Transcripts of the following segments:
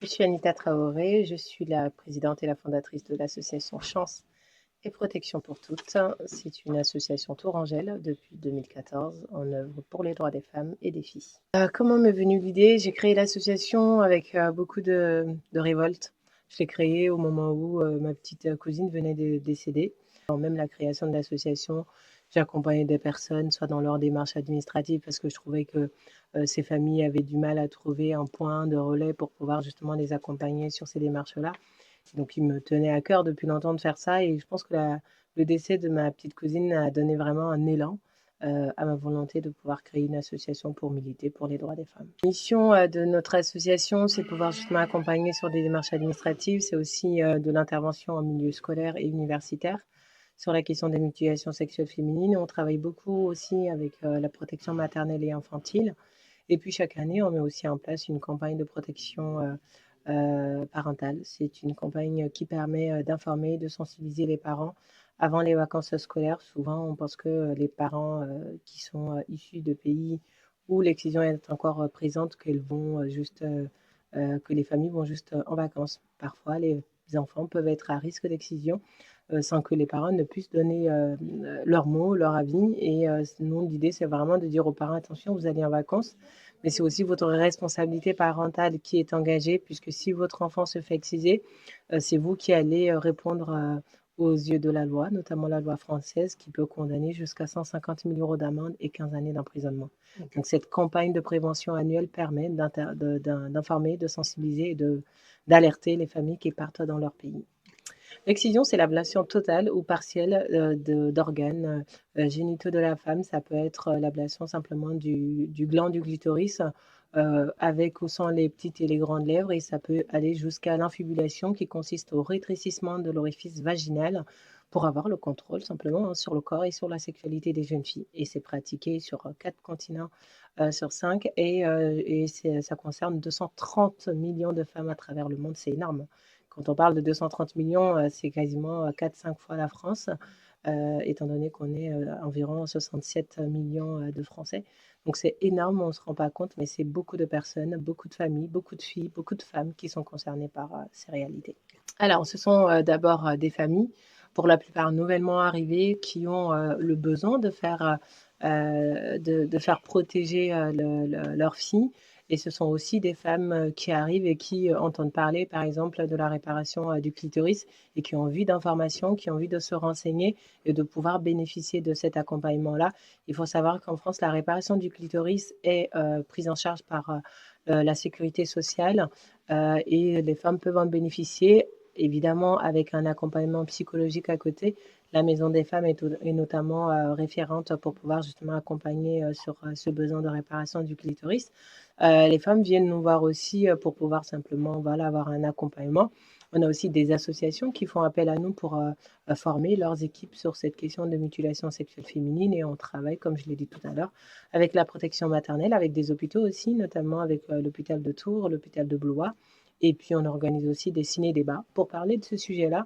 Je suis Anita Traoré, je suis la présidente et la fondatrice de l'association Chance et Protection pour toutes. C'est une association tourangelle depuis 2014 en œuvre pour les droits des femmes et des filles. Comment m'est venue l'idée? J'ai créé l'association avec beaucoup de révolte. Je l'ai créée au moment où ma petite cousine venait de décéder. Avant même la création de l'association, j'accompagnais des personnes, soit dans leur démarche administrative, parce que je trouvais que ces familles avaient du mal à trouver un point de relais pour pouvoir justement les accompagner sur ces démarches-là. Donc, il me tenait à cœur depuis longtemps de faire ça et je pense que le décès de ma petite cousine a donné vraiment un élan à ma volonté de pouvoir créer une association pour militer pour les droits des femmes. La mission de notre association, c'est de pouvoir justement accompagner sur des démarches administratives. C'est aussi de l'intervention en milieu scolaire et universitaire sur la question des mutilations sexuelles féminines. On travaille beaucoup aussi avec la protection maternelle et infantile. Et puis chaque année, on met aussi en place une campagne de protection parentale. C'est une campagne qui permet d'informer, de sensibiliser les parents avant les vacances scolaires. Souvent, on pense que les parents qui sont issus de pays où l'excision est encore présente, que les familles vont juste en vacances. Parfois, les enfants peuvent être à risque d'excision sans que les parents ne puissent donner leurs mots, leur avis. Et nous, l'idée, c'est vraiment de dire aux parents, attention, vous allez en vacances, mais c'est aussi votre responsabilité parentale qui est engagée, puisque si votre enfant se fait exciser, c'est vous qui allez répondre aux yeux de la loi, notamment la loi française, qui peut condamner jusqu'à 150 000 euros d'amende et 15 années d'emprisonnement. Okay. Donc cette campagne de prévention annuelle permet d'informer, de sensibiliser et d'alerter les familles qui partent dans leur pays. L'excision, c'est l'ablation totale ou partielle d'organes génitaux de la femme. Ça peut être l'ablation simplement du gland du clitoris avec ou sans les petites et les grandes lèvres, et ça peut aller jusqu'à l'infibulation qui consiste au rétrécissement de l'orifice vaginal pour avoir le contrôle simplement sur le corps et sur la sexualité des jeunes filles. Et c'est pratiqué sur 4 continents sur 5 et ça concerne 230 millions de femmes à travers le monde. C'est énorme. Quand on parle de 230 millions, c'est quasiment 4-5 fois la France, étant donné qu'on est environ 67 millions de Français. Donc c'est énorme, on ne se rend pas compte, mais c'est beaucoup de personnes, beaucoup de familles, beaucoup de filles, beaucoup de femmes qui sont concernées par ces réalités. Alors, ce sont d'abord des familles, pour la plupart nouvellement arrivées, qui ont le besoin de faire protéger leurs filles. Et ce sont aussi des femmes qui arrivent et qui entendent parler, par exemple, de la réparation du clitoris et qui ont envie d'informations, qui ont envie de se renseigner et de pouvoir bénéficier de cet accompagnement-là. Il faut savoir qu'en France, la réparation du clitoris est prise en charge par la sécurité sociale et les femmes peuvent en bénéficier, évidemment avec un accompagnement psychologique à côté. La Maison des femmes est notamment référente pour pouvoir justement accompagner sur ce besoin de réparation du clitoris. Les femmes viennent nous voir aussi pour pouvoir simplement avoir un accompagnement. On a aussi des associations qui font appel à nous pour former leurs équipes sur cette question de mutilation sexuelle féminine et on travaille, comme je l'ai dit tout à l'heure, avec la protection maternelle, avec des hôpitaux aussi, notamment avec l'hôpital de Tours, l'hôpital de Blois. Et puis, on organise aussi des ciné-débats pour parler de ce sujet-là,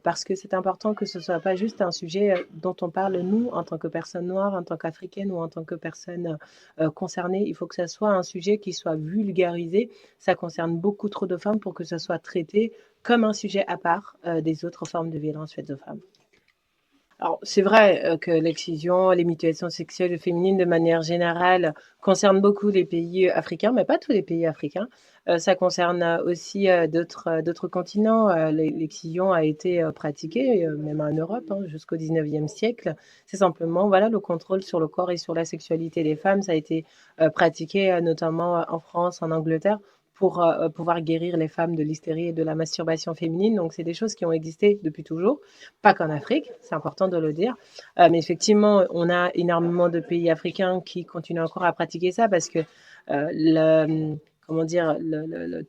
parce que c'est important que ce ne soit pas juste un sujet dont on parle, nous, en tant que personnes noires, en tant qu'Africaines ou en tant que personnes concernées. Il faut que ça soit un sujet qui soit vulgarisé. Ça concerne beaucoup trop de femmes pour que ce soit traité comme un sujet à part des autres formes de violence faites aux femmes. Alors, c'est vrai que l'excision, les mutilations sexuelles féminines, de manière générale, concernent beaucoup les pays africains, mais pas tous les pays africains. Ça concerne aussi d'autres continents. L'excision a été pratiquée, même en Europe, jusqu'au 19e siècle. C'est simplement, voilà, le contrôle sur le corps et sur la sexualité des femmes. Ça a été pratiqué notamment en France, en Angleterre, pour pouvoir guérir les femmes de l'hystérie et de la masturbation féminine. Donc, c'est des choses qui ont existé depuis toujours, pas qu'en Afrique, c'est important de le dire. Mais effectivement, on a énormément de pays africains qui continuent encore à pratiquer ça parce que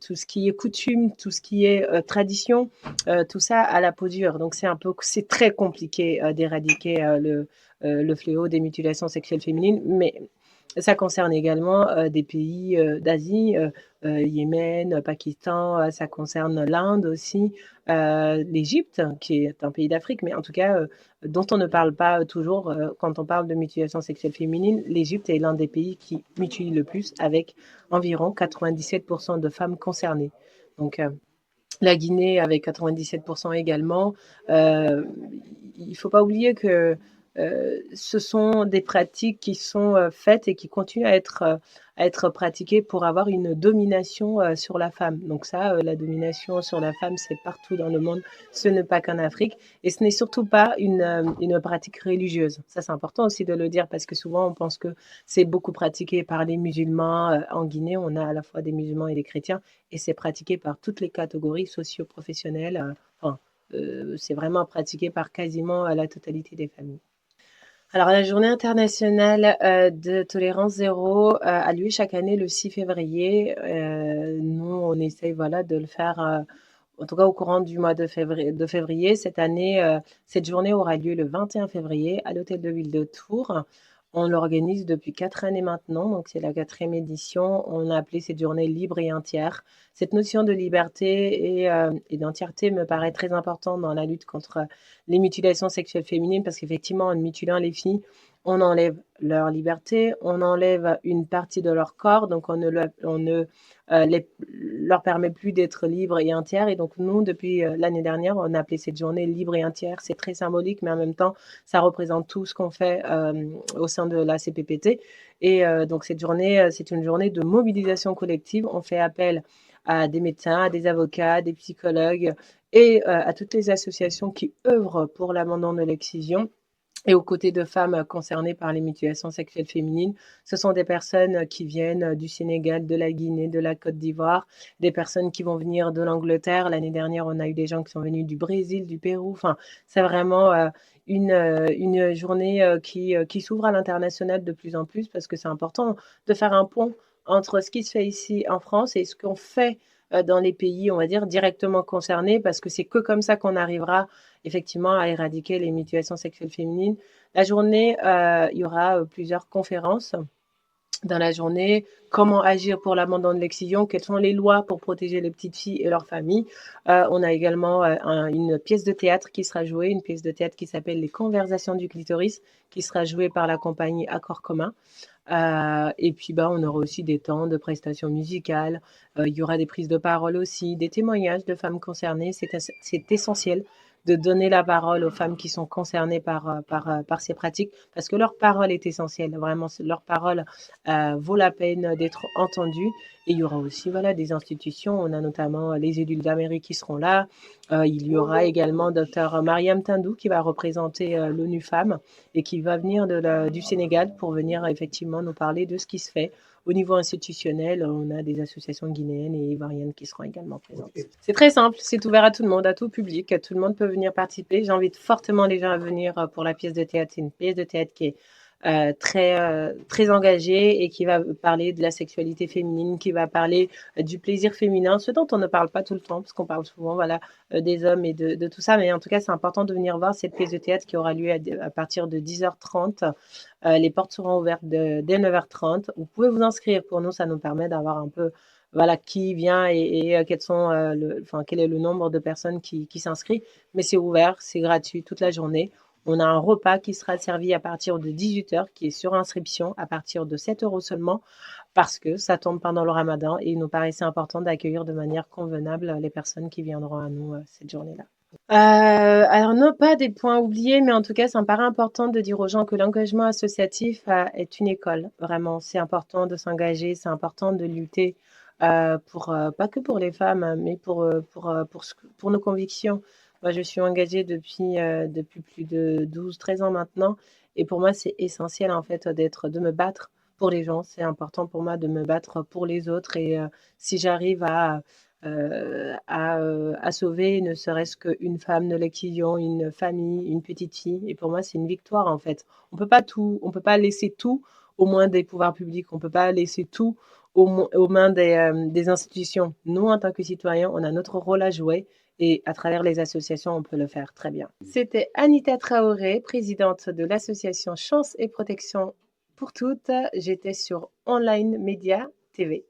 tout ce qui est coutume, tout ce qui est tradition, tout ça a la peau dure. Donc, c'est très compliqué d'éradiquer le fléau des mutilations sexuelles féminines, mais ça concerne également des pays d'Asie, Yémen, Pakistan, ça concerne l'Inde aussi, l'Égypte, qui est un pays d'Afrique, mais en tout cas, dont on ne parle pas toujours quand on parle de mutilation sexuelle féminine. L'Égypte est l'un des pays qui mutile le plus, avec environ 97% de femmes concernées. Donc, la Guinée avec 97% également. Il ne faut pas oublier que ce sont des pratiques qui sont faites et qui continuent à être pratiquées pour avoir une domination sur la femme. Donc ça, la domination sur la femme, c'est partout dans le monde, ce n'est pas qu'en Afrique. Et ce n'est surtout pas une pratique religieuse. Ça, c'est important aussi de le dire parce que souvent, on pense que c'est beaucoup pratiqué par les musulmans. En Guinée, on a à la fois des musulmans et des chrétiens et c'est pratiqué par toutes les catégories socio-professionnelles. Enfin, c'est vraiment pratiqué par quasiment la totalité des familles. Alors, la journée internationale de tolérance zéro a lieu chaque année le 6 février. Nous, on essaye voilà, de le faire, en tout cas au courant du mois de février. Cette année, cette journée aura lieu le 21 février à l'hôtel de ville de Tours. On l'organise depuis 4 années maintenant, donc c'est la 4e édition. On a appelé cette journée libre et entière. Cette notion de liberté et d'entièreté me paraît très importante dans la lutte contre les mutilations sexuelles féminines parce qu'effectivement, en mutilant les filles, on enlève leur liberté, on enlève une partie de leur corps, donc on ne leur permet plus d'être libres et entières. Et donc nous, depuis l'année dernière, on a appelé cette journée libre et entière. C'est très symbolique, mais en même temps, ça représente tout ce qu'on fait au sein de la CPPT. Et donc cette journée, c'est une journée de mobilisation collective. On fait appel à des médecins, à des avocats, des psychologues et à toutes les associations qui œuvrent pour l'abandon de l'excision et aux côtés de femmes concernées par les mutilations sexuelles féminines. Ce sont des personnes qui viennent du Sénégal, de la Guinée, de la Côte d'Ivoire, des personnes qui vont venir de l'Angleterre. L'année dernière, on a eu des gens qui sont venus du Brésil, du Pérou. Enfin, c'est vraiment une journée qui s'ouvre à l'international de plus en plus parce que c'est important de faire un pont entre ce qui se fait ici en France et ce qu'on fait dans les pays, on va dire, directement concernés, parce que c'est que comme ça qu'on arrivera effectivement à éradiquer les mutilations sexuelles féminines. La journée, il y aura plusieurs conférences dans la journée, comment agir pour l'abandon de l'excision, quelles sont les lois pour protéger les petites filles et leurs familles. On a également une pièce de théâtre qui sera jouée, une pièce de théâtre qui s'appelle Les Conversations du clitoris, qui sera jouée par la compagnie Accord Commun. Et puis, on aura aussi des temps de prestations musicales. Il y aura des prises de parole aussi, des témoignages de femmes concernées. C'est essentiel de donner la parole aux femmes qui sont concernées par ces pratiques parce que leur parole est essentielle. Vraiment, leur parole vaut la peine d'être entendue. Et il y aura aussi voilà, des institutions. On a notamment les édules d'Amérique qui seront là. Il y aura également Dr Mariam Tindou qui va représenter l'ONU Femmes et qui va venir du Sénégal pour venir effectivement nous parler de ce qui se fait. Au niveau institutionnel, on a des associations guinéennes et ivoiriennes qui seront également présentes. Okay. C'est très simple, c'est ouvert à tout le monde, à tout public, tout le monde peut venir participer. J'invite fortement les gens à venir pour la pièce de théâtre. C'est une pièce de théâtre qui est très engagée et qui va parler de la sexualité féminine, qui va parler du plaisir féminin, ce dont on ne parle pas tout le temps, parce qu'on parle souvent voilà, des hommes et de tout ça. Mais en tout cas, c'est important de venir voir cette pièce de théâtre qui aura lieu à partir de 10h30. Les portes seront ouvertes dès 9h30. Vous pouvez vous inscrire. Pour nous, ça nous permet d'avoir un peu voilà, qui vient et quel est le nombre de personnes qui s'inscrivent. Mais c'est ouvert, c'est gratuit toute la journée. On a un repas qui sera servi à partir de 18h, qui est sur inscription à partir de 7 € seulement, parce que ça tombe pendant le ramadan et il nous paraissait important d'accueillir de manière convenable les personnes qui viendront à nous cette journée-là. Alors non, pas des points oubliés, mais en tout cas, ça me paraît important de dire aux gens que l'engagement associatif est une école. Vraiment, c'est important de s'engager, c'est important de lutter pas que pour les femmes, mais pour nos convictions. Moi, je suis engagée depuis plus de 12-13 ans maintenant. Et pour moi, c'est essentiel, en fait, de me battre pour les gens. C'est important pour moi de me battre pour les autres. Et si j'arrive à sauver ne serait-ce qu'une femme de l'excision, une famille, une petite fille, et pour moi, c'est une victoire, en fait. On peut pas laisser tout aux mains des pouvoirs publics. On peut pas laisser tout aux mains des institutions. Nous, en tant que citoyens, on a notre rôle à jouer. Et à travers les associations, on peut le faire très bien. C'était Anita Traoré, présidente de l'association Chance et Protection pour toutes. J'étais sur Online Média TV.